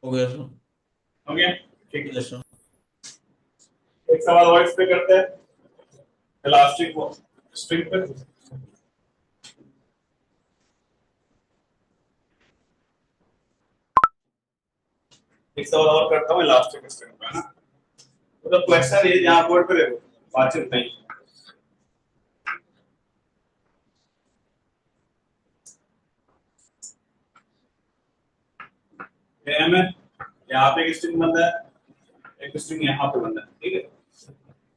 हो गया सर। हो गया, ठीक है। Yes sir. एक सवाल और इस पे करते हैं, इलास्टिक स्ट्रिंग पे। एक सवाल और करता हूँ इलास्टिक स्ट्रिंग पे, है ना। मतलब क्वेश्चन ये यहाँ बोर्ड पे देखो, बातचीत नहीं। एम है, यहाँ पे एक स्ट्रिंग बंदा है, एक स्ट्रिंग यहाँ पे बंदा है, ठीक है।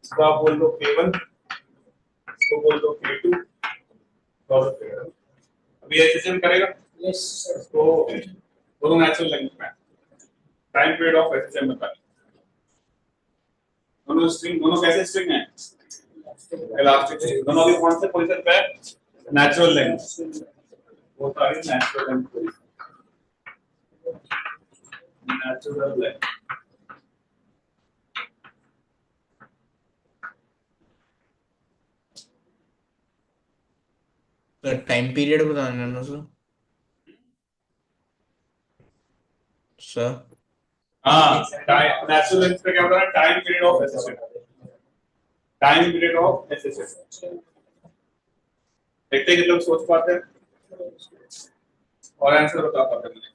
इसको आप बोल दो K1, इसको बोल दो K2, और अभी एसएसएम करेगा। Yes sir. इसको दोनों नेचुरल लैंग्वेज में टाइम पीरियड ऑफ एसएसएम में कर। दोनों स्ट्रिंग, दोनों कैसे स्ट्रिंग है, इलास्टिक स्ट्रिंग। दोनों अभी कौन से पोजीशन पे है, नेचुरल लैंग्वेज। वो सारी natural language, natural language. Sir time period बताना है ना सर। सर हाँ, टाइम नेचुरल लैंग्वेज पे क्या होता है, time period of SSM, time period of SSM. देखते हैं कितने लोग सोच पाते हैं और आंसर बता पाते हैं।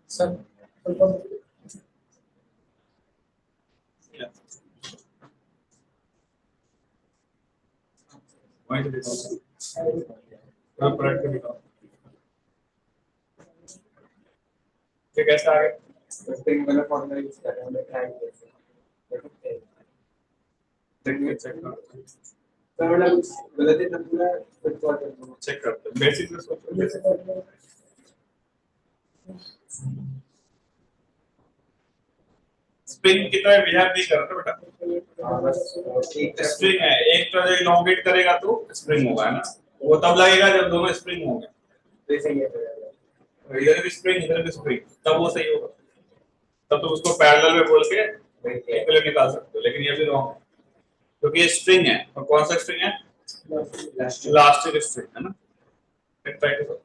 सर वहीं से दिखाओ, पलट के दिखाओ। ये कैसे आ गए, सिंगल फॉर्मूला यूज कर रहे हैं, मैं ट्राई करते हैं। देखिए चेक करो, तो मतलब गलती ना पूरा चेक करते हैं, बेसिक से सोचो, बेसिक। स्प्रिंग की तरह बिहेव नहीं करता बेटा। हाँ बस एक स्प्रिंग है, एक तो जो इलोंगेट करेगा तो स्प्रिंग होगा, है ना। वो तब लगेगा जब दोनों स्प्रिंग होंगे। जैसे ये इधर भी स्प्रिंग, इधर भी स्प्रिंग, तब वो सही होगा। तब तो उसको पैरेलल में बोल के इक्विवेलेंट निकाल सकते हो, लेकिन ये भी रॉन्ग है क्योंकि ये स्ट्रिंग है। और कौन सा स्ट्रिंग है, इलास्टिक स्ट्रिंग, है ना। ट्राई करो।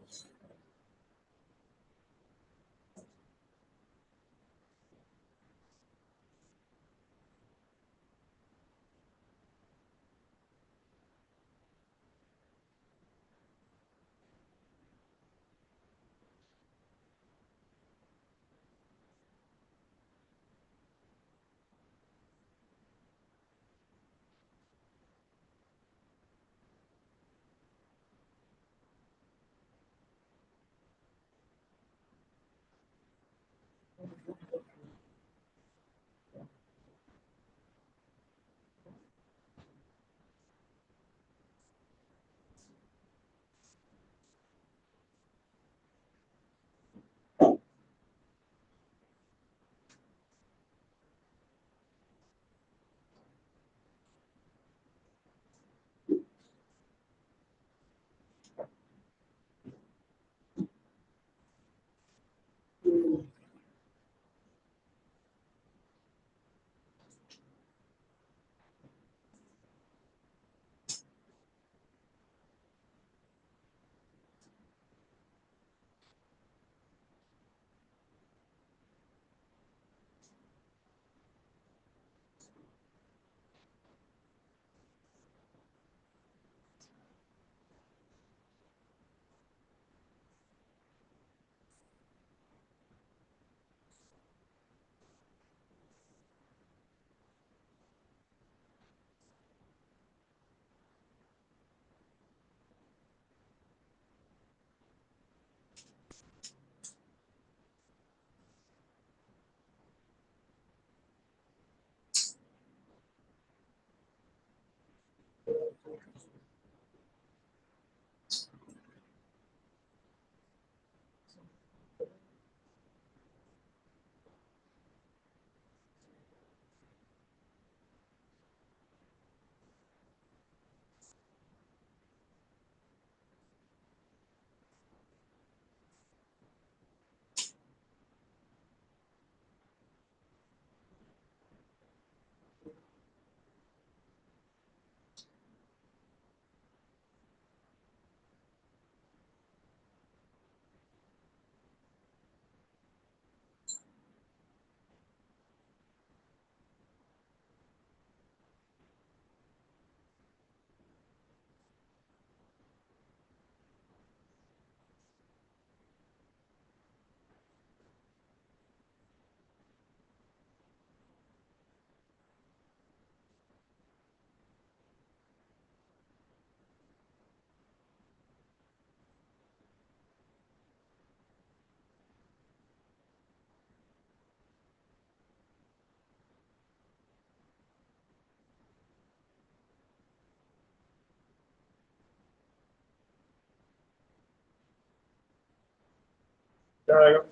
क्या आएगा?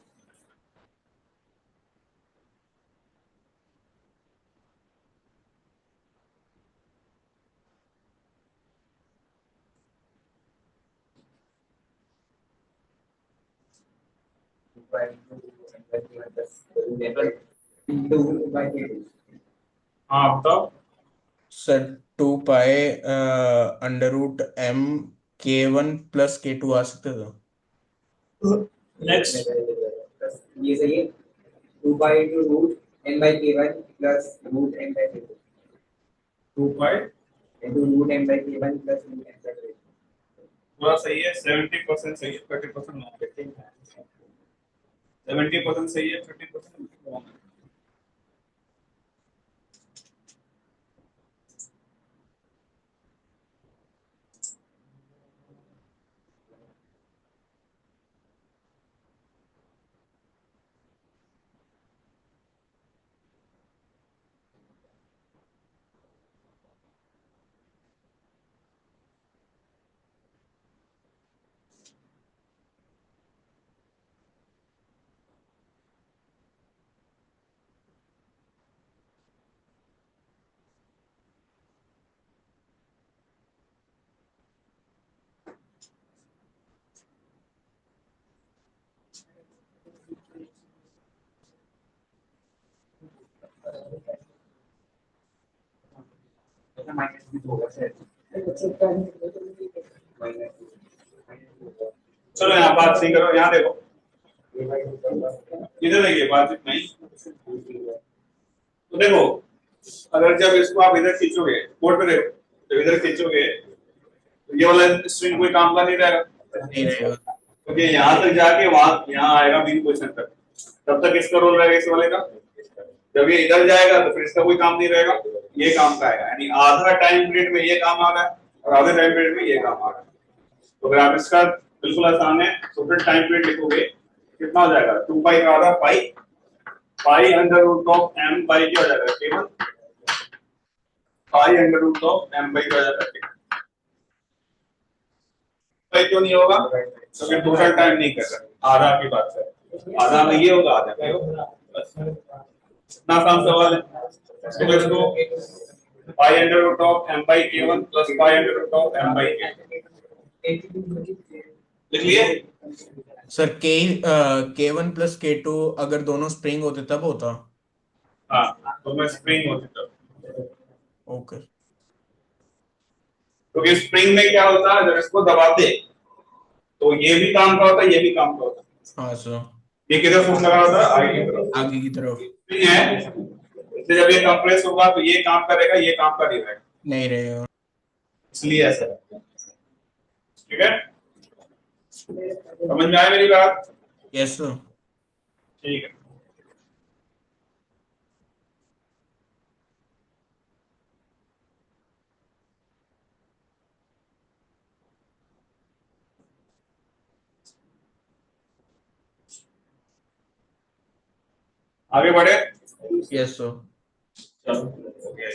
हाँ बताओ। Sir 2 pi under root M K1 + K2 आ सकते थे। नेक्स्ट। ये सही है। 2 pi × root n/k1 plus root n/k2 2 pi into root n/k1 plus root n/k2। पूरा सही है, 70% सही है, 30% नॉट। 70% सही है, 30% रॉन्ग है। ऐसा माइनस भी होगा सर। चलो यहाँ बात सही करो, यहाँ देखो, इधर देखिए बातचीत नहीं। तो देखो, अगर जब इसको आप इधर खींचोगे, बोर्ड पे देखो, जब इधर खींचोगे तो ये वाला स्ट्रिंग कोई काम का नहीं रहेगा, नहीं रहेगा। क्योंकि यहाँ तक जाके वहां यहाँ आएगा मेन पोजीशन तक, तब तक इसका रोल रहेगा इस वाले का। जब ये इधर जाएगा तो फिर इसका कोई काम नहीं रहेगा, ये काम का आएगा। यानी आधा टाइम पीरियड में ये काम आ रहा है और आधे टाइम पीरियड में ये काम आ रहा है। तो अगर आप इसका बिल्कुल आसान है, टोटल टाइम पीरियड लिखोगे कितना हो जाएगा? 2 पाई का आधा pi, pi under root of m pi क्या हो जाएगा? केवल pi under root of m pi क्या हो जाएगा? पाई क्यों नहीं होगा? तो फिर टोटल टाइम नहीं कर रहा, आधा की बात है। आधा में ये होगा, आधा में होगा, बस इतना आसान सवाल है। तो इसको pi under root of m by k1 plus pi under root of m by k लिख लिए। सर K1 + K2 अगर दोनों स्प्रिंग होते तब होता। हाँ, तो मैं स्प्रिंग होती तब, ओके। क्योंकि स्प्रिंग में क्या होता है, जब इसको दबाते तो ये भी काम का होता है, ये भी काम का होता है। हाँ सर। ये किधर फोर्स लगा होता है? आगे की तरफ। आगे की तरफ स्प्रिंग है, इसलिए जब ये कंप्रेस होगा तो ये काम करेगा, ये काम का नहीं रहेगा, नहीं रहेगा। इसलिए ऐसा है। ठीक है, समझ में आया मेरी बात? Yes sir. ठीक है। आगे बढ़े। Yes sir. चलो ओके।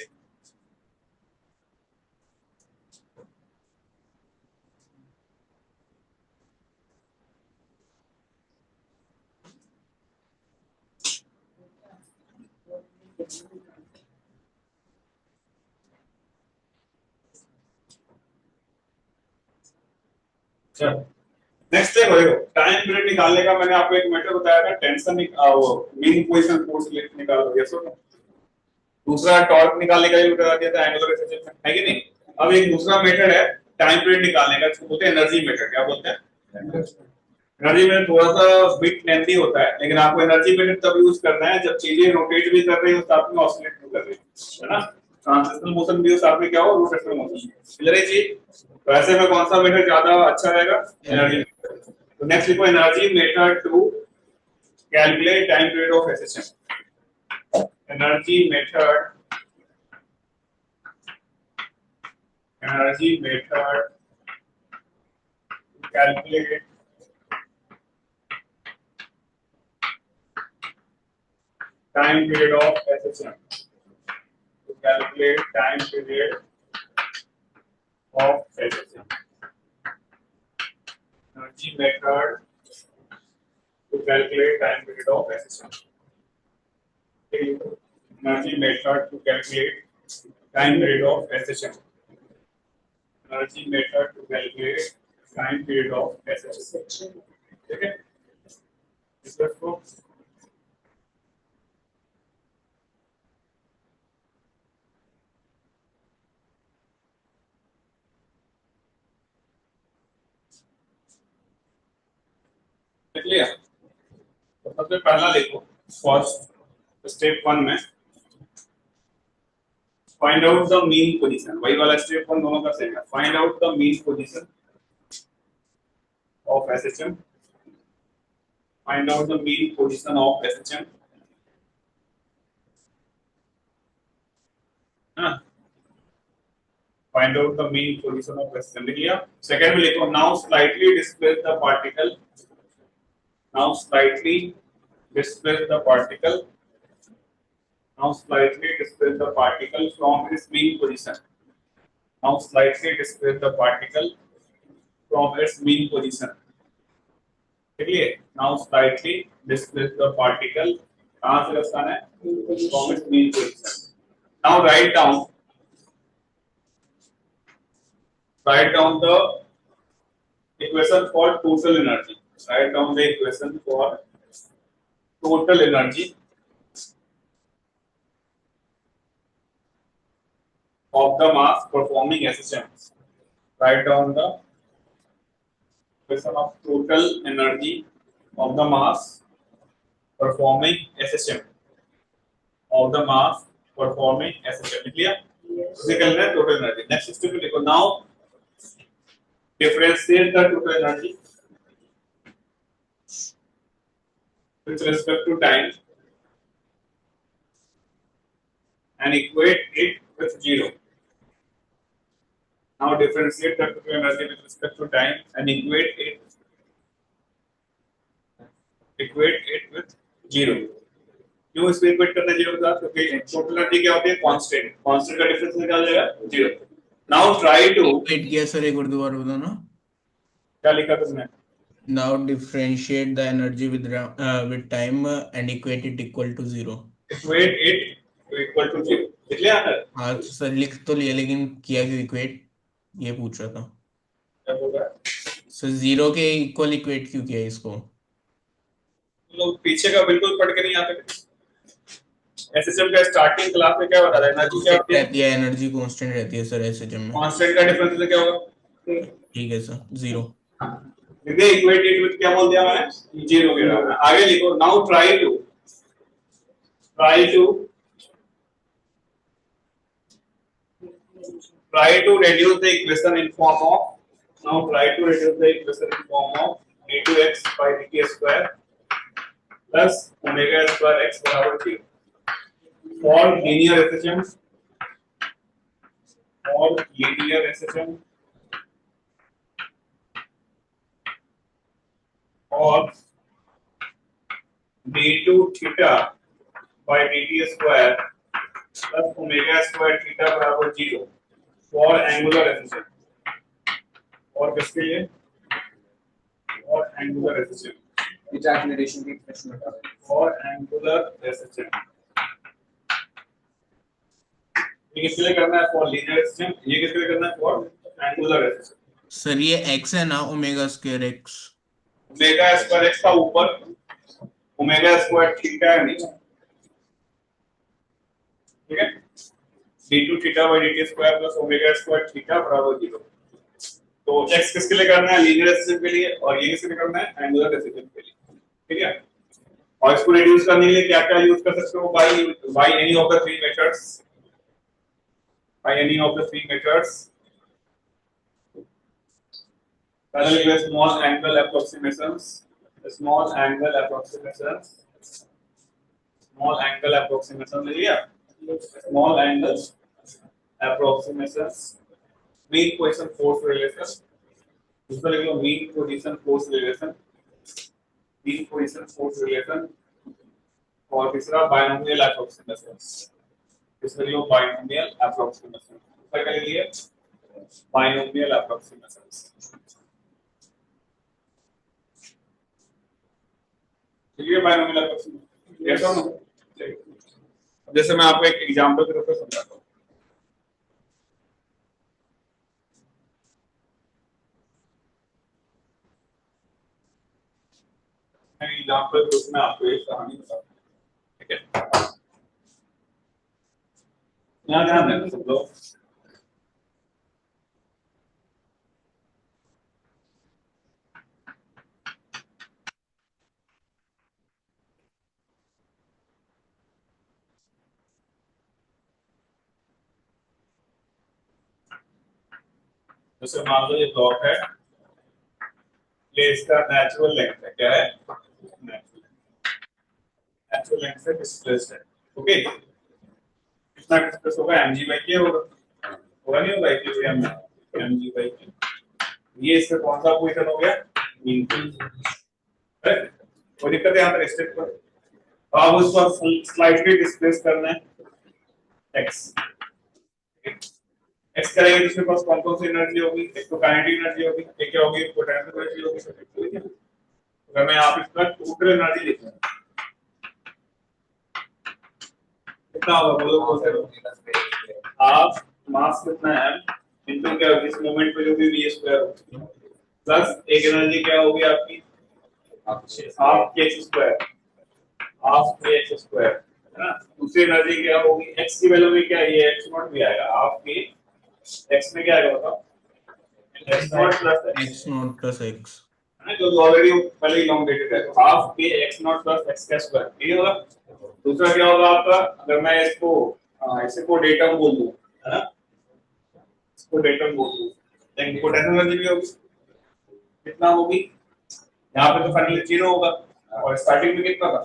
नेक्स्ट देखो, टाइम पीरियड निकालने का मैंने आपको एक मेथड बताया था, टेंशन वो मीन पोजीशन फोर्स निकालो, यस सर। दूसरा टॉर्क निकालने का भी बता दिया था, एंगुलर एक्सेलरेशन, है कि नहीं? अब एक दूसरा मेथड है टाइम पीरियड निकालने का, इसको बोलते हैं एनर्जी मेथड। क्या बोलते हैं? Energy method. थोड़ा सा बिट लेंथी होता है, लेकिन आपको एनर्जी मेथड तब यूज करना है जब चीजें रोटेट भी कर रही हो, साथ में ऑसिलेट भी कर रही है ना। ट्रांजिशनल मोशन भी हो, साथ में क्या हो, रोटेशनल मोशन। क्लियर है जी? तो ऐसे में कौन सा मेथड ज्यादा अच्छा रहेगा? एनर्जी। तो नेक्स्ट लिखो, energy method to calculate time period of oscillation. Energy method, energy method to calculate time period of accession. To calculate time period of accession. Energy method to calculate time period of accession. Energy method to calculate time period of accession. Energy method to calculate time period of accession. Okay. Discuss for. Clear? तो सबसे पहला देखो first step 1 में find out the mean position, वही वाला step 1 दोनों का same है. Find out the mean position of SHM. Find out the mean position of SHM. Find out the mean position of SHM. लिख लिया. सेकंड में लिखो now slightly displace the particle. Now slightly displace the particle. Now slightly displace the particle from its mean position. Now slightly displace the particle from its mean position. Okay. Now slightly displace the particle. कहाँ से रखना है? From its mean position. Now write down the equation for total energy. Write down the equation for total energy of the mass performing SHM. Write down the equation of total energy of the mass performing SHM. Of the mass performing SHM. Clear? Basically, total energy. Next step, देखो. Now differentiate the total energy with respect to time and equate it with 0. Now differentiate the total energy with respect to time and equate it with 0. क्यों इसको equate करना 0 के साथ? क्योंकि total energy क्या होती है? कांस्टेंट. कांस्टेंट का डिफरेंस निकाल जाएगा 0. नाउ ट्राई टू इक्वेट किया सर, एक और दोबारा बताना. क्या लिखा तुमने? Now differentiate the energy with time and equate it equal to 0. Equate it to equal to 0. लिख लिया सर? हाँ सर, लिख तो लिया, लेकिन किया क्यों इक्वेट, ये पूछ रहा था. क्या होगा? सर 0 के इक्वल इक्वेट क्यों किया इसको? लोग पीछे का बिल्कुल पढ़ के नहीं आते. एसएचएम का स्टार्टिंग क्लास में क्या बता रहा है? एनर्जी क्या होती है? एनर्जी कांस्टेंट रहती है सर एसएचएम में. कांस्टेंट का डिफरेंस क्या होगा? ठीक है सर, 0. देखिए इक्वेट इट विद क्या बोल दिया मैंने? 0 के बराबर. आगे लिखो. Now try to reduce the equation in form of. Now try to reduce the equation in form of d2x by dt square plus omega square x बराबर 0. For linear SHM or d2 theta by dt square plus omega square theta बराबर 0 for angular SHM. और किसके लिए? और angular SHM. रिट्रांसलेशन की प्रश्न बता रहे हैं. और angular SHM. ये किसके लिए करना है? For linear system. ये किसके लिए करना है? For angular system. सर ये x है ना, omega square x. Omega square x का ऊपर, ओमेगा स्क्वायर थीटा है नीचे. ठीक है. d2 theta by dt square plus omega square theta बराबर 0. तो x किसके लिए करना है? लीनियर सिस्टम के लिए. और ये किसके लिए करना है? एंगुलर सिस्टम के लिए. ठीक है. और इसको रिड्यूस करने के लिए क्या क्या यूज कर सकते हो? By any of the three methods. By any of the three methods. Parallel with small angle approximations. Small angle approximations. Small angle approximations. Yeah. Small angle approximations. Mean position force relation. दूसरा लिख लो mean position force relation. Mean position force relation. और तीसरा binomial approximations. इसमें लियो binomial approximation. क्या कर लिए? Binomial approximations. ये binomial approximation yes और नो। जैसे मैं आपको एक एग्जांपल के रूप में समझाता हूँ। मैं एग्जांपल के रूप में आपको एक कहानी बताता हूँ, ठीक है। यहाँ ध्यान देना सब लोग। जैसे मान लो ये ब्लॉक है, ये इसका नेचुरल लेंथ है, क्या है नेचुरल लेंथ से डिस्प्लेस्ड है, ओके। कितना डिस्प्लेस होगा mg बाई के होगा नहीं होगा इक्विलिब्रियम में mg बाई के। ये इसका कौन सा पोजीशन हो गया मीन करेक्ट। कोई दिक्कत है यहाँ पर स्टेप पर। अब उसको स्लाइटली डिस्प्लेस करना है x x करेंगे तो उसके पास कौन कौन सी एनर्जी होगी, एक तो काइनेटिक एनर्जी होगी, एक क्या होगी पोटेंशियल एनर्जी होगी। अगर मैं आप इसका टोटल एनर्जी लिखूं कितना होगा बोलो बोलते हाफ मास कितना है इनटू क्या होगी इस मोमेंट पे जो भी v स्क्वायर प्लस एक एनर्जी क्या होगी आपकी हाफ के एक्स स्क्वायर है ना। दूसरी एनर्जी क्या होगी x की वैल्यू में क्या ये x नॉट भी आएगा हाफ के x में क्या आएगा बताओ x नॉट प्लस x है जो ऑलरेडी पहले इलॉन्गेटेड है हाफ के x नॉट प्लस x का स्क्वायर ये होगा। दूसरा क्या होगा आपका अगर मैं इसको डेटम बोल दूं है ना, इसको डेटम बोल दूं देन पोटेंशियल एनर्जी भी होगी कितना होगी यहाँ पे तो फाइनली 0 होगा और स्टार्टिंग में कितना था।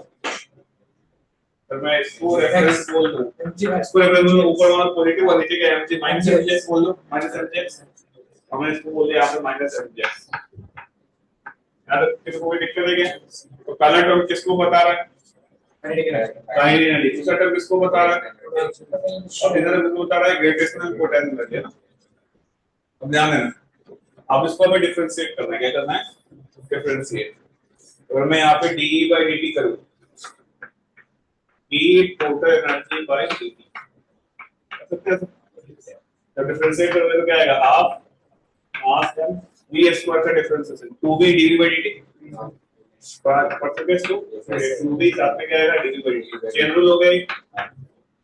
अगर मैं इसको रेफरेंस बोल दूं इसको रेफरेंस बोल ऊपर वाला पॉजिटिव और नीचे का mg माइनस mg बोल दो माइनस mg हमने इसको बोल दिया यहाँ पे माइनस mg यार किसी को कोई दिक्कत है क्या। तो पहला टर्म किसको बता रहा है काइनेटिक एनर्जी, दूसरा टर्म किसको बता रहा है और इधर किसको बता रहा है ग्रेविटेशनल पोटेंशियल एनर्जी है ना। अब ध्यान देना अब इसको हमें डिफरेंशिएट करना है, क्या करना है डिफरेंशिएट। अगर मैं यहाँ पे dE by dt करूँ d total energy by dt जब डिफरेंशिएट करोगे तो क्या आएगा हाफ मास m v स्क्वायर का डिफरेंस है 2v dv by dt percentage 2v साथ में क्या आएगा dv by dt chain rule हो गई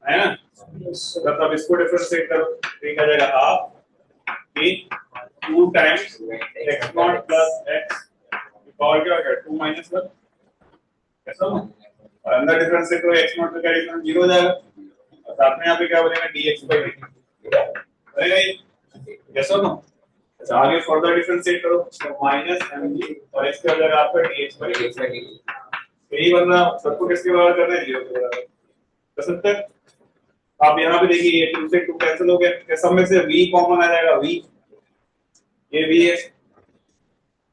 है ना। तब इसको डिफरेंशिएट करो तो ये क्या जाएगा half k 2 times x not plus x power क्या हो गया 2 माइनस 1 कैसा हो और अंदर डिफरेंशिएट करो x नॉट का क्या डिफरेंस 0 हो जाएगा और साथ में यहाँ पे क्या बनेगा dx by dt बनेगा ये कैसा हो। अच्छा आगे फर्दर डिफरेंशिएट करो तो माइनस mg और x का हो जाएगा आपका dx by dt यही बन रहा सबको किसके बराबर करना है 0 के बराबर कर सकते हैं। आप यहाँ पे देखिए ये 2 से 2 कैंसिल हो गया सब में से v कॉमन आ जाएगा v ये v है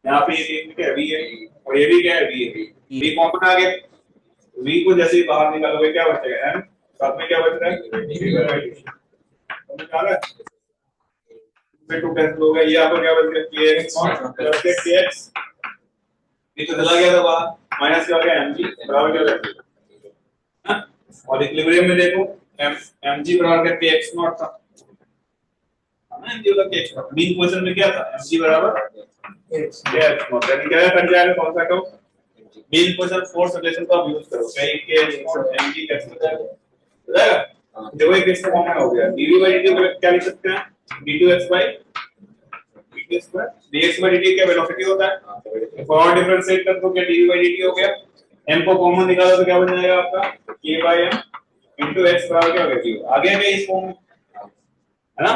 यहाँ पे ये क्या है v है और ये भी क्या है v है v कॉमन आ गया v को जैसे ही बाहर निकालोगे क्या बचेगा m साथ में क्या बच रहा है समझ आ रहा है 2 कैंसिल हो गया ये आपको क्या बच गया kx प्लस kx ये तो चला गया था बाहर माइनस क्या हो गया mg बराबर क्या हो गया और इक्विलिब्रियम में देखो mg बराबर क्या kx नॉट था ना mg बराबर kx नॉट मीन पोजीशन में क्या था mg बराबर kx नॉट यानी क्या बन जाएगा कौन सा term mean position force relation को आप यूज करो कहीं kx नॉट mg कैसे हो जाएगा देखो ये किसका फॉर्मूला हो गया dv by dt को क्या लिख सकते हैं d2x by dt square dx by dt क्या वेलोसिटी होता है फॉर डिफरेंशिएट कर तो क्या dv by dt हो गया m को कॉमन निकालो तो क्या बन जाएगा आपका k by m into x बराबर क्या हो गया 0 आ गया इस फॉर्म में है ना।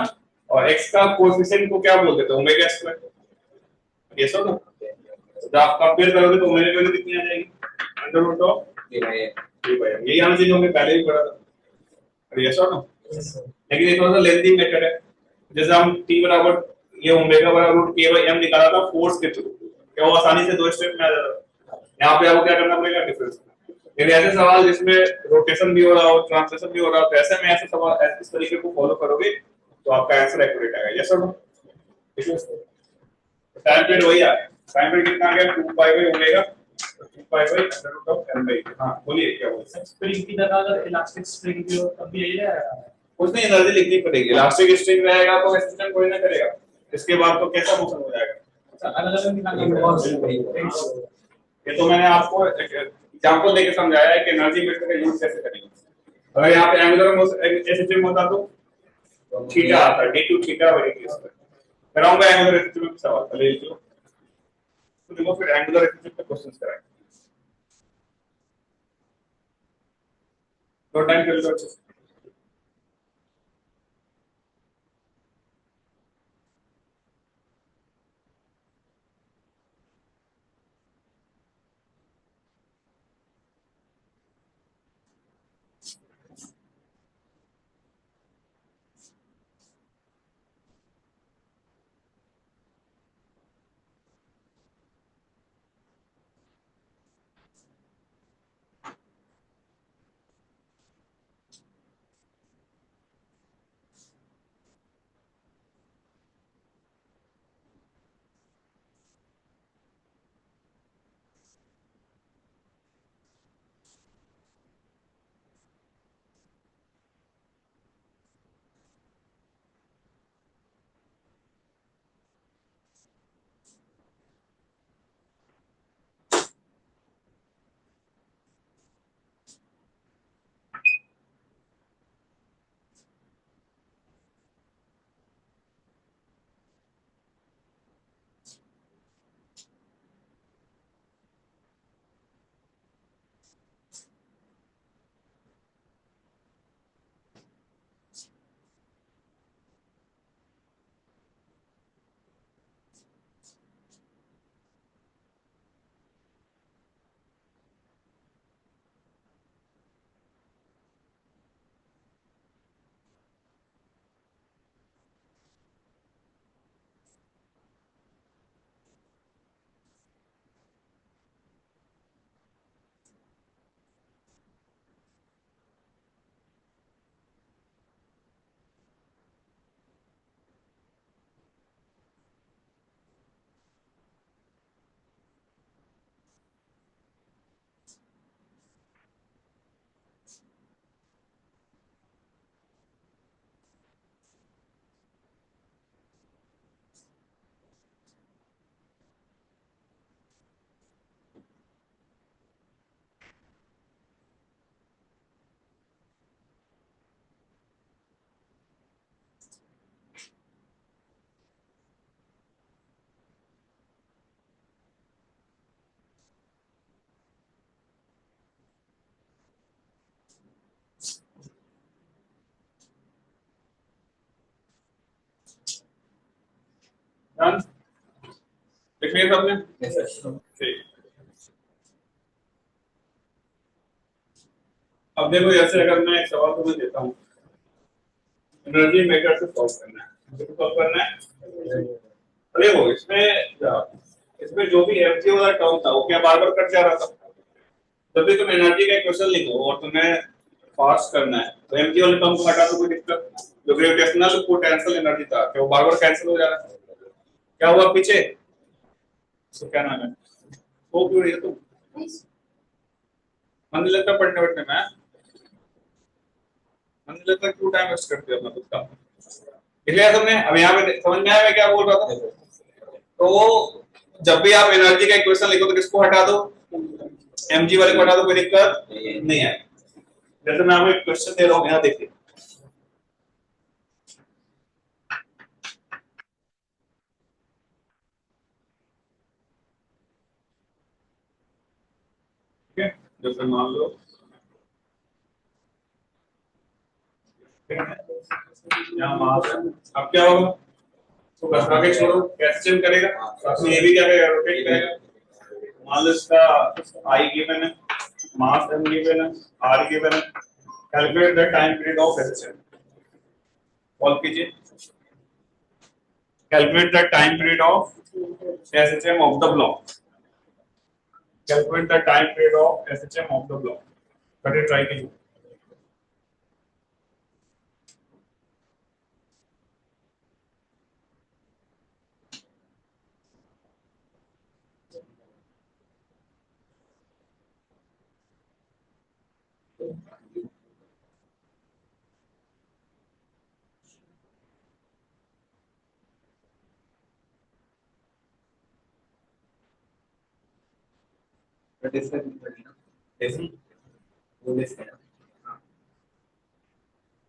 और x का कोएफिशिएंट को क्या बोलते थे ओमेगा स्क्वायर ये सब ना जब आप कंपेयर करोगे तो ओमेगा की वैल्यू कितनी आ जाएगी under root of k by m यही हम चीज हमने पहले भी पढ़ा था ये सब ना लेकिन ये थोड़ा सा लेंथी मेथड है। जैसे हम t बराबर ये ओमेगा बराबर रूट k by m निकाला था फोर्स के थ्रू क्या वो आसानी से 2 स्टेप में आ जाता यहाँ पे आपको क्या करना पड़ेगा डिफरेंस यदि ऐसे सवाल जिसमें रोटेशन भी हो रहा हो ट्रांसलेशन भी हो रहा हो तो ऐसे में ऐसे सवाल इस तरीके को फॉलो करोगे तो आपका आंसर एक्यूरेट आएगा यस और नो। टाइम पीरियड वही आ गया टाइम पीरियड कितना आ गया 2 pi by omega 2 pi by under root of m by 2। हाँ बोलिए क्या बोल रहे हैं? स्प्रिंग की जगह अगर इलास्टिक स्प्रिंग भी हो तब भी यही रहेगा। कुछ नहीं, एनर्जी लिखनी पड़ेगी। इलास्टिक स्ट्रिंग रहेगा तो रेजिस्टेंस कोई ना करेगा, इसके बाद तो कैसा मोशन हो जाएगा। अच्छा अलग अलग निकालना। ये तो मैंने आपको एग्जांपल देके समझाया है कि एनर्जी मीटर का यूज कैसे करेंगे। अगर यहाँ पे एंगुलर मोशन एसएचएम होता तो थीटा आता, d2 theta by D square. कराऊंगा एंगुलर एसएचएम का सवाल, ले लीजिए। तो देखो फिर एंगुलर एसएचएम पे क्वेश्चंस कराएंगे। तो टाइम कर लो अच्छे से। डन लिख लिया सबने? Yes, sir. ठीक। अब देखो जैसे अगर मैं एक सवाल तुम्हें देता हूँ, एनर्जी मेटर से सॉल्व करना है, किसको सॉल्व करना है? अरे वो इसमें जो भी एफजी वाला टर्म था वो क्या बार बार कट जा रहा था? जब भी तुम एनर्जी का क्वेश्चन लिखो और तुम्हें पास करना है तो एमजी वाले टर्म को हटा दो, कोई दिक्कत। जो ग्रेविटेशनल पोटेंशियल एनर्जी था क्या वो बार बार कैंसिल हो जा रहा है? क्या हुआ पीछे? तो क्या नाम है वो क्यों नहीं है तुम? मन नहीं लगता पढ़ने बैठने में? मन नहीं लगता, क्यों टाइम वेस्ट करते हो अपना खुद का? इसलिए तुमने अब यहाँ पे समझ में आया मैं क्या बोल रहा था? तो जब भी आप एनर्जी का इक्वेशन लिखो तो किसको हटा दो? एमजी वाले को हटा दो, कोई दिक्कत नहीं है। जैसे मैं आपको एक क्वेश्चन दे रहा हूँ, यहाँ देखिए। ठीक है, जैसे मान लो यहाँ मास है, अब क्या होगा? तो घटा के छोड़ो, कैसे चेंज करेगा? अपने ये भी क्या करेगा? रोटेट करेगा। मान लो इसका आई गिवन है, मास एम गिवन है, आर गिवन है। Calculate the time period of SHM. Solve कीजिए। Calculate the time period of SHM of the block. Calculate the time period of SHM of the block. करके try कीजिए।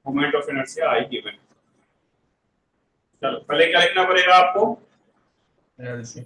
Moment of inertia I given. चलो पहले क्या लिखना पड़ेगा आपको? Energy.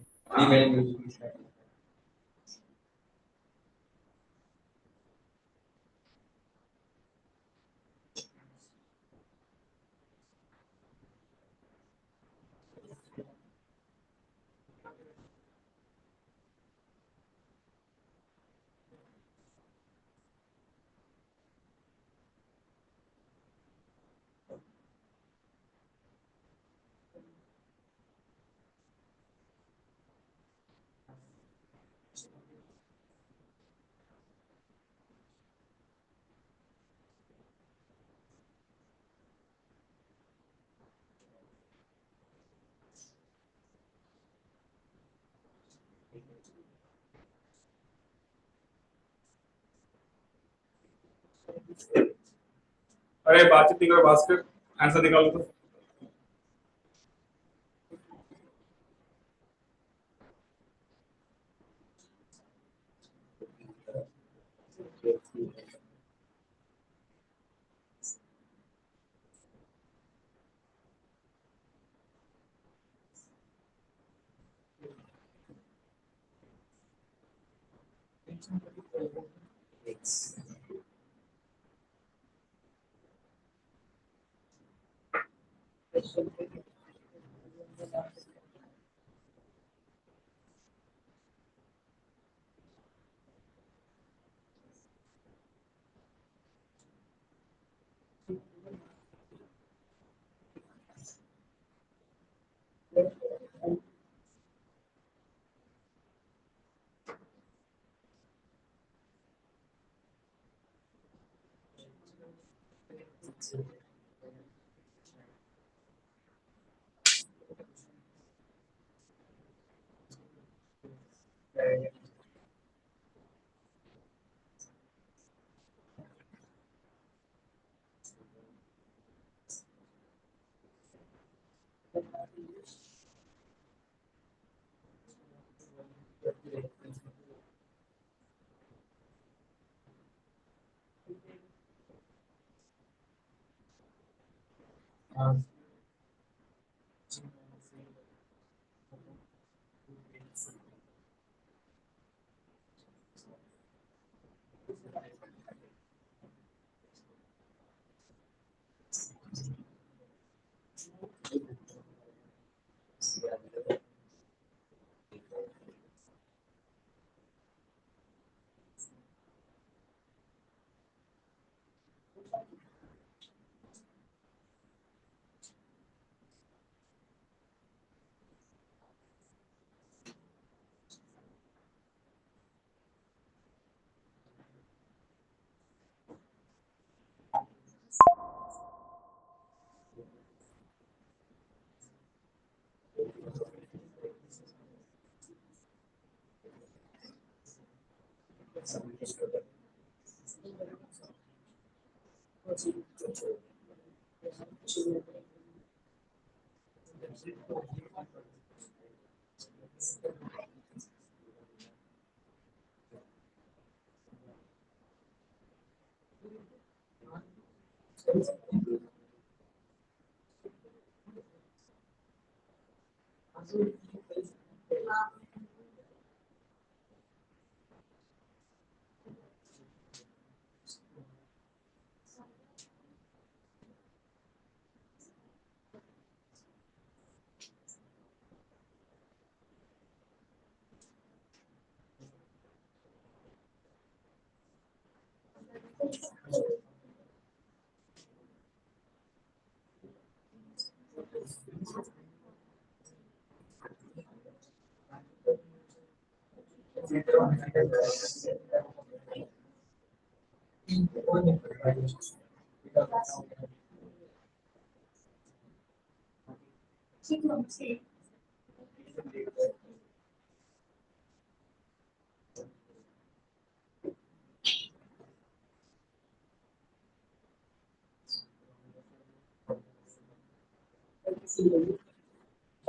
अरे बातचीत नहीं करो, भास्कर आंसर निकालो तो।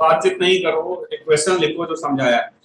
बातचीत नहीं करो, एक क्वेश्चन लिखो जो समझाया है।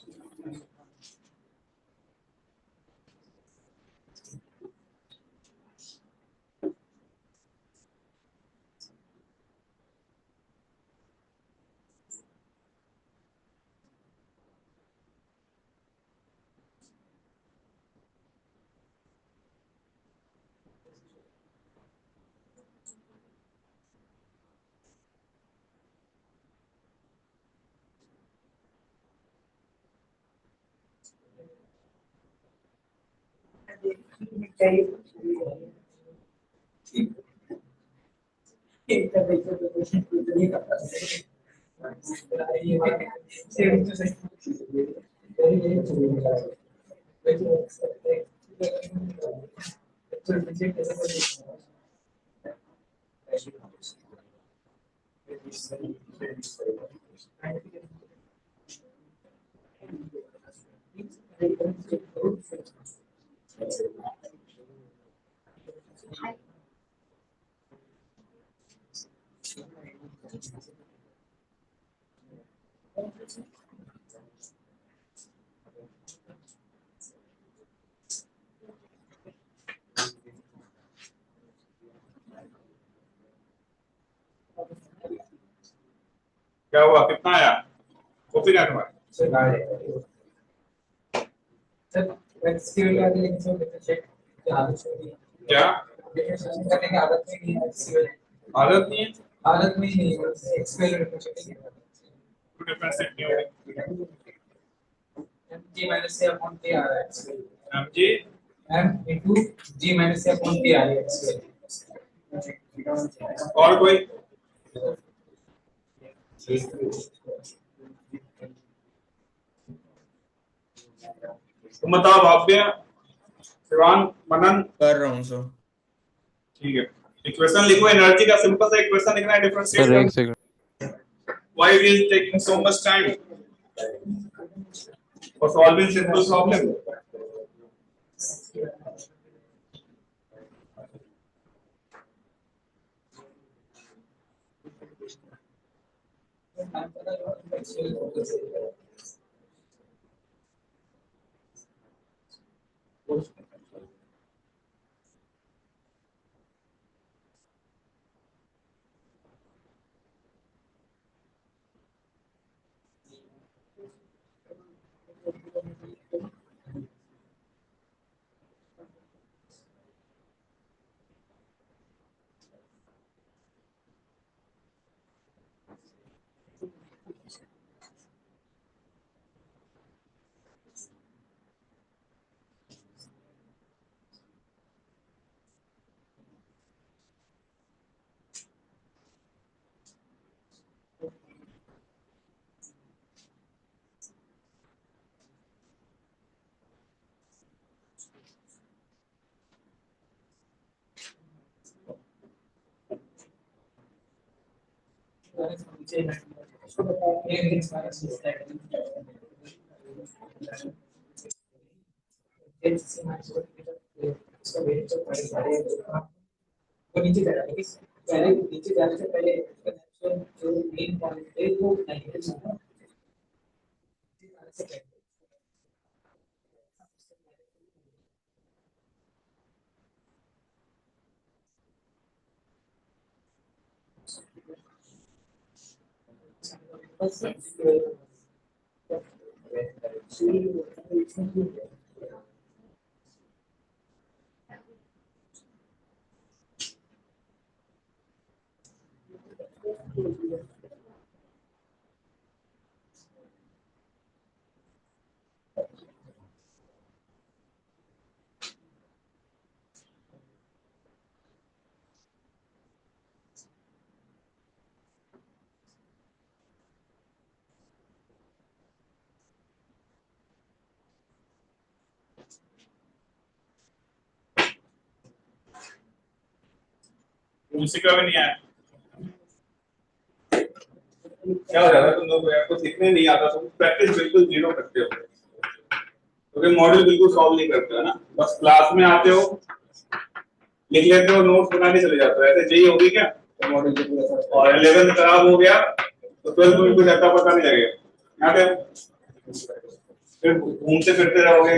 क्या हुआ, कितना आया? कॉपी का तुम्हारा क्या आदत नहीं है? हालत में नहीं है, एक्सपेल डिफरेंशिएट नहीं होगी। g minus a upon k आ रहा है M G m into g minus a upon k आ रही है। और कोई? तुम बताओ भाव्य, शिवान, मनन। कर रहा हूँ सर। ठीक है, इक्वेशन लिखो, एनर्जी का सिंपल सा इक्वेशन लिखना है, डिफरेंशिएट सर एक करना। Second. Why it is taking so much time for solving simple problem? नीचे जा रहा है, पहले नीचे जाने से पहले जो मेन पॉइंट है वो नेगेटिव है। किसी का भी नहीं आया। क्या हो जाता है तुम लोग को सीखने नहीं आता, तुम प्रैक्टिस बिल्कुल जीरो करते हो, क्योंकि मॉड्यूल बिल्कुल सॉल्व नहीं करते हो ना, बस क्लास में आते हो, लिख लेते हो, नोट्स बनाने चले जाते हो। ऐसे जेई होगी क्या? और 11 खराब हो गया तो 12 में कुछ ऐसा पता नहीं लगेगा। यहाँ पे फिर घूमते फिरते रहोगे,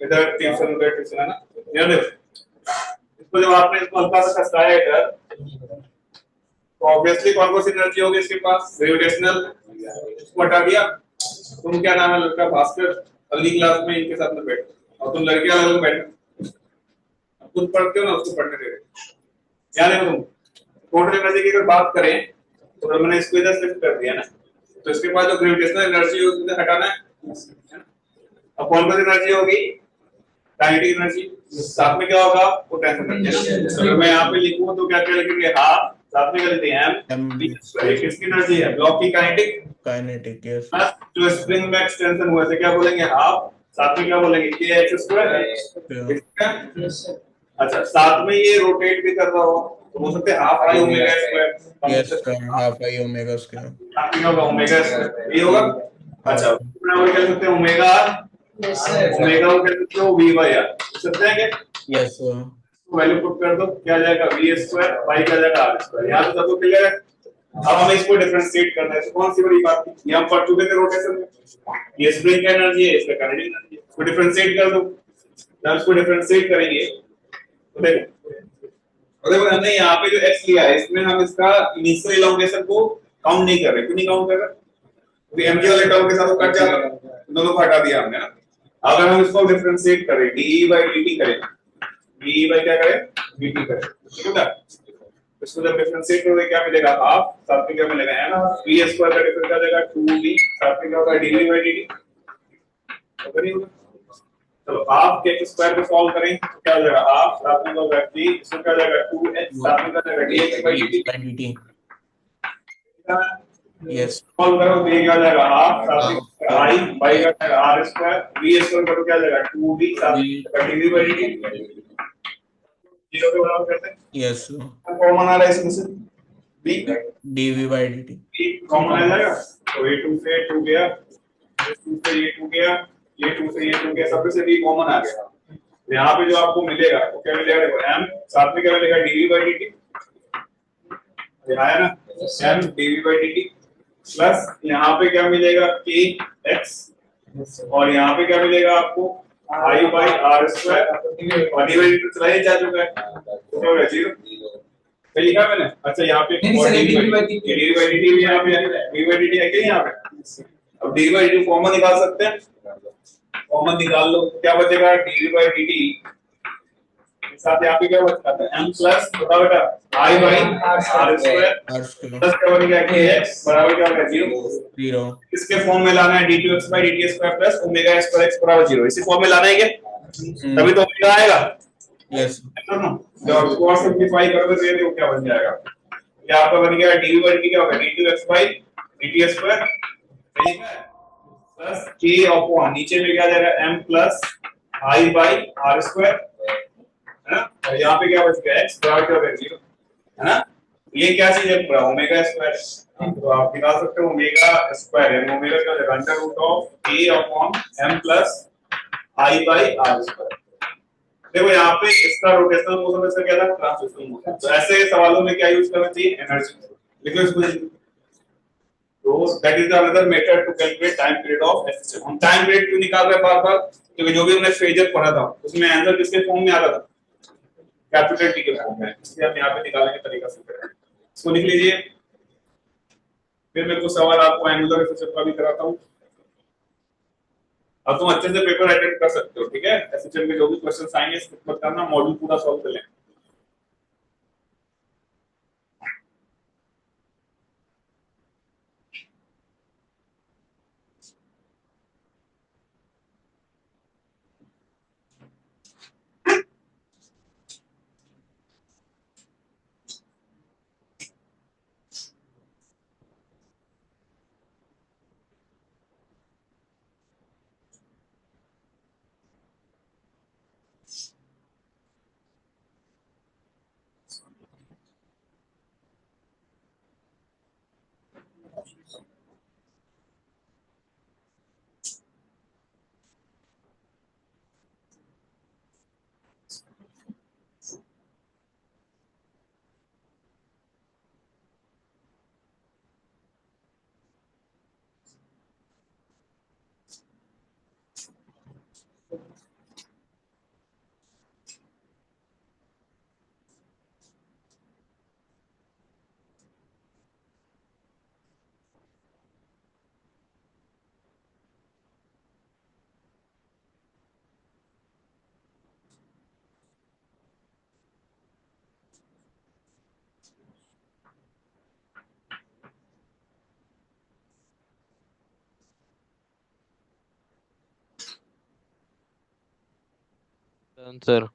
इधर ट्यूशन है ना। याद है इसको जब आपने इसको हल्का सा खसकाया इधर, तो ऑब्वियसली कौन सी एनर्जी होगी इसके पास, ग्रेविटेशनल। इसको हटा दिया। तुम क्या नाम है लड़का, भास्कर, अगली क्लास में इनके साथ में बैठ, और तुम लड़के अलग बैठ, खुद पढ़ते हो ना उसको पढ़ने दे। याद है तुम टोटल एनर्जी की अगर बात करें तो मैंने इसको इधर शिफ्ट कर दिया ना, तो इसके बाद जो ग्रेविटेशनल एनर्जी है उसको हटाना है। अब कौन सी एनर्जी होगी, काइनेटिक एनर्जी। साथ में क्या होगा, पोटेंशियल एनर्जी। अगर मैं यहाँ पे लिखूं तो क्या क्या लिखेंगे, हाफ, साथ में क्या लिखते हैं एम, किसकी एनर्जी है, ब्लॉक की काइनेटिक। यस। जो स्प्रिंग में एक्सटेंशन हुए थे क्या बोलेंगे, हाफ, साथ में क्या बोलेंगे, के एक्स स्क्वायर। अच्छा, साथ में ये रोटेट भी कर रहा हो तो बोल सकते हैं half I omega square. Yes half I omega square. बाकी होगा ओमेगा स्क्वायर, ये होगा। अच्छा, हम क्या सकते हैं ओमेगा, ओमेगा को क्या सकते हो वी बाई आर, सकते हैं क्या? यस वैल्यू पुट कर दो, क्या आ जाएगा वी स्क्वायर, बाई क्या आ जाएगा आर स्क्वायर। यहाँ तो सबको क्लियर है। अब हमें इसको डिफरेंशिएट करना है, तो कौन सी बड़ी बात थी, ये हम पढ़ चुके थे रोटेशन में। ये स्प्रिंग का एनर्जी है, इसका काइनेटिक एनर्जी है, इसको डिफरेंशिएट कर दो। जब इसको डिफरेंशिएट करेंगे तो देखो, और देखो हमने यहाँ पे जो x लिया है इसमें हम इसका इनिशियल इलोंगेशन को काउंट नहीं कर रहे। क्यों नहीं काउंट कर रहे, क्योंकि mg वाले टर्म के साथ वो कट जाएगा, दोनों को हटा दिया हमने ना। अगर हम इसको डिफरेंशिएट करें dE/dt करें, dE by क्या करें, dt करें, ठीक है। इसको जब डिफरेंशिएट करोगे क्या मिलेगा, हाफ, साथ में क्या मिलेगा m, v स्क्वायर का डिफरेंस आ जाएगा 2v, साथ में क्या होगा dV/dt, तो नहीं होगा। चलो हाफ के स्क्वायर को सॉल्व करें तो क्या हो जाएगा, हाफ, साथ में होगा v, इसको क्या हो जाएगा 2h, साथ में क्या हो जाएगा dx/dt। यस। सॉल्व करो तो ये क्या हो जाएगा, हाफ, साथ में i बाई का जाएगा r स्क्वायर, v स्क्वायर करो क्या हो जाएगा 2v, साथ में dV/dt, 0 के बराबर करते हैं। यस कॉमन आ रहा है इसमें से b, dV/dt। b कॉमन आ जाएगा तो ये 2 से 2 गया, ये 2 से ये 2 गया, ये 2 से ये 2 गया, सब में से b कॉमन आ गया। तो यहाँ पे जो आपको मिलेगा वो क्या मिलेगा, देखो m, साथ में क्या मिलेगा dV/dt, ये आया ना m dV/dt, प्लस यहाँ पे क्या मिलेगा k x, और यहाँ पे क्या मिलेगा आपको i by r स्क्वायर, और dV/dt चला ही जा चुका है तो क्या होगा 0, ये लिखा मैंने। अच्छा यहाँ पे dV/dt भी यहाँ पे dV/dt है क्या यहाँ पे, अब dV/dt कॉमन निकाल सकते हैं, कॉमन निकाल लो क्या बचेगा, dV/dt के साथ यहाँ पे क्या बचता है m प्लस बताओ बेटा i by r square, plus क्या बनेगा kx बराबर क्या होगा 0। इसके फॉर्म में लाना है d2x by dt square plus omega x पर x बराबर 0, इसी फॉर्म में लाना है क्या, तभी तो ओमेगा आएगा। यस जब इसको और सिंपलीफाई करोगे तो ये देखो क्या बन जाएगा, ये आपका बन गया dV/dt क्या होगा d2x by dt स्क्वायर, ठीक है, प्लस k अपॉन नीचे में क्या आ जाएगा m plus i by r square, है ना, और यहाँ पे क्या बच गया x बराबर क्या होगा 0, है ना। ये क्या चीज है, पूरा ओमेगा स्क्वायर, तो आप निकाल सकते हो ओमेगा स्क्वायर है, ओमेगा क्या हो जाएगा under root of k upon m plus i by r square. देखो यहाँ पे इसका रोटेशनल मोशन इसका क्या था, ट्रांसलेशनल मोशन। तो ऐसे सवालों में क्या यूज करना चाहिए, एनर्जी, लिखो इसको। तो that is the another method to calculate time period of SHM. हम टाइम पीरियड क्यों निकाल रहे हैं बार-बार, क्योंकि जो भी हमने फेजर पढ़ा था उसमें आंसर किसके फॉर्म में आ रहा था, कैपिटल टी के फॉर्म में, इसलिए हम यहाँ पे निकालने के तरीका से करें। इसको लिख लीजिए, फिर मैं कुछ सवाल आपको एंगुलर एसएचएम का भी कराता हूँ। अब तुम अच्छे से पेपर अटेंड कर सकते हो, ठीक है। एसएचएम के जो भी क्वेश्चंस आएंगे स्किप मत करना, मॉड्यूल पूरा सॉल्व कर लें। आंसर।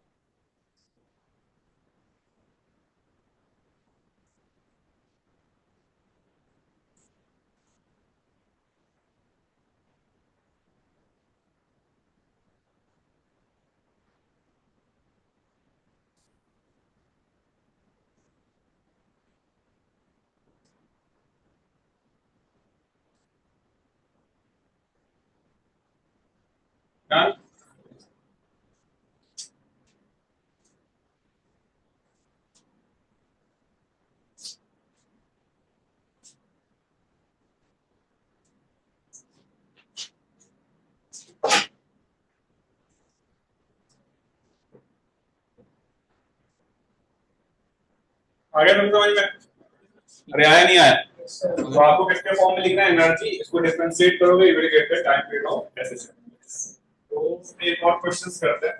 Done? आ गया तुम समझ में? अरे आया नहीं आया? तो आपको किसके फॉर्म में लिखना है? एनर्जी, इसको डिफरेंशिएट करोगे, you will get the time period of SS. तो एक और क्वेश्चंस करते हैं।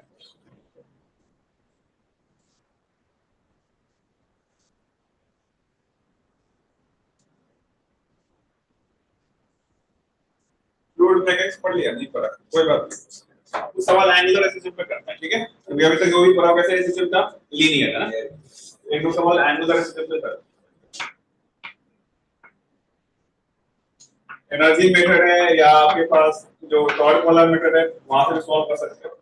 फ्लूइड मैकेनिक्स पढ़ लिया? नहीं पढ़ा, कोई बात नहीं। कुछ सवाल एंगुलर एसएसएम पे करते हैं, ठीक है? क्योंकि अभी तक जो भी पढ़ा वैसे एसएसएम था, लीनियर है ना। एक दो सवाल एंगुलर एसएसएम पे करते हैं। एनर्जी मेथड है या आपके पास जो टॉर्क वाला मेथड है, वहां से सॉल्व कर सकते हो।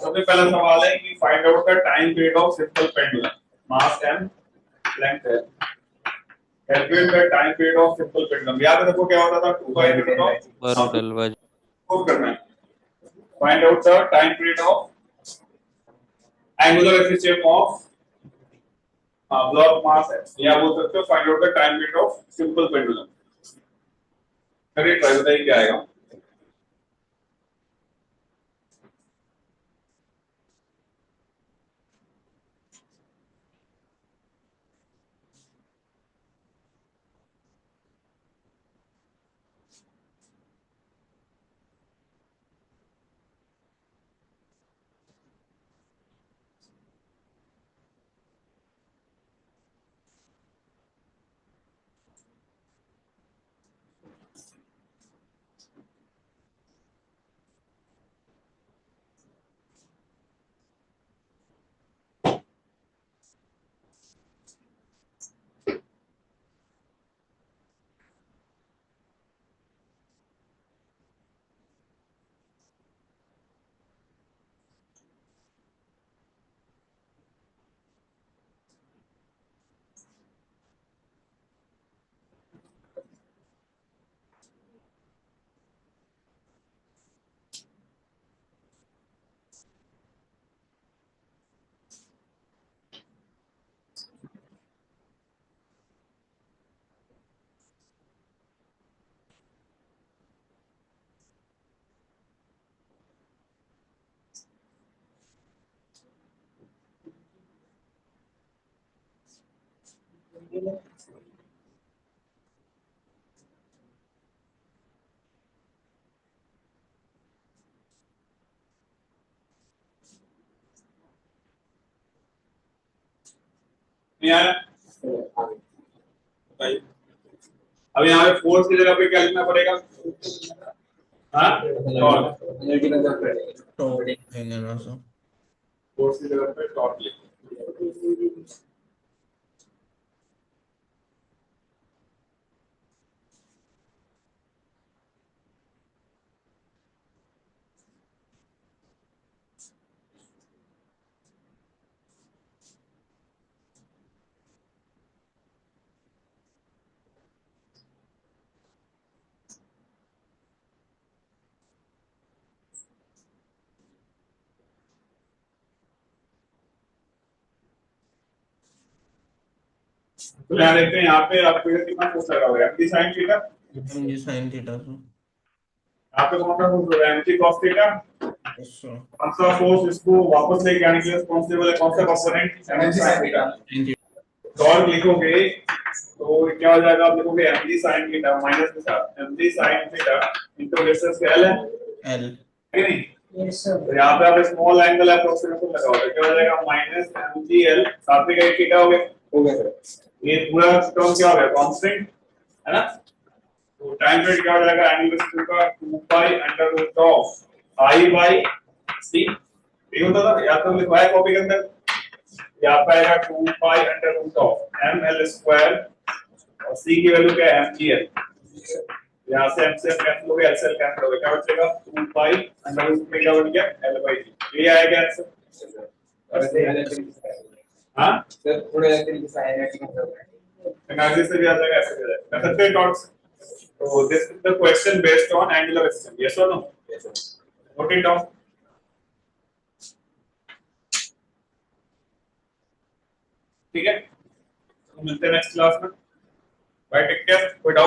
सबसे पहला सवाल है कि find out the time period of simple pendulum, mass m, length l। Calculate the time period of simple pendulum. याद है देखो क्या होता था? 2 बाय रूट ऑफ पर डलवाज। को करना है। Find out the time period of angular efficiency of block mass है, या बोल सकते हो find out the time period of simple pendulum. करिए ट्राई, बताइए क्या आएगा। नहीं आया? बताइए। अब यहाँ पे फोर्स की जगह पे क्या लिखना पड़ेगा? हाँ, टॉर्क। तो देंगे ना सर। फोर्स की जगह पे टॉर्क लिखो। तो यहाँ देखते हैं, यहाँ पे आपको कितना फोर्स लगा हुआ है? MT sine theta. mg sin theta sir. यहाँ पे कौन सा फोर्स लगा है? MT cos theta. Yes sir. कौन सा फोर्स इसको वापस लेके आने के लिए रिस्पांसिबल है? कौन सा component? MT sine theta. Torque लिखोगे तो क्या हो जाएगा? आप लिखोगे एमटी साइन थीटा माइनस के साथ MT sine theta into radius L है, एल है नहीं? Yes sir. तो यहाँ पे आप स्मॉल एंगल अप्रोक्सीमेशन लगा होगा, क्या हो जाएगा? माइनस एमजी एल, साथ में क्या थीटा हो गया सर। ये पूरा टर्म क्या हो गया? कांस्टेंट है ना। तो टाइम पीरियड क्या हो जाएगा? एंगुलर स्पीड का 2 pi under root of I by C. ये होता था, या तो लिखवाया कॉपी के अंदर, यहाँ पे आएगा 2 pi under root of M L square और सी की वैल्यू क्या है, एम जी एल। यहाँ से एम से कैंसिल हो गया, एल से एल कैंसिल हो गया, क्या बचेगा 2 पाई अंडर रूट में क्या बन गया एल बाई डी। ये आएगा आंसर। हाँ सर थोड़ा तरीके से आएगा कि मतलब एनालिसिस से भी आ जाएगा, ऐसे भी आ जाएगा। कर सकते हैं डॉट्स। तो this is the question based on angular system, yes और नो? Note it down. ठीक है, तो मिलते हैं नेक्स्ट क्लास में। Bye, take care. कोई डाउट?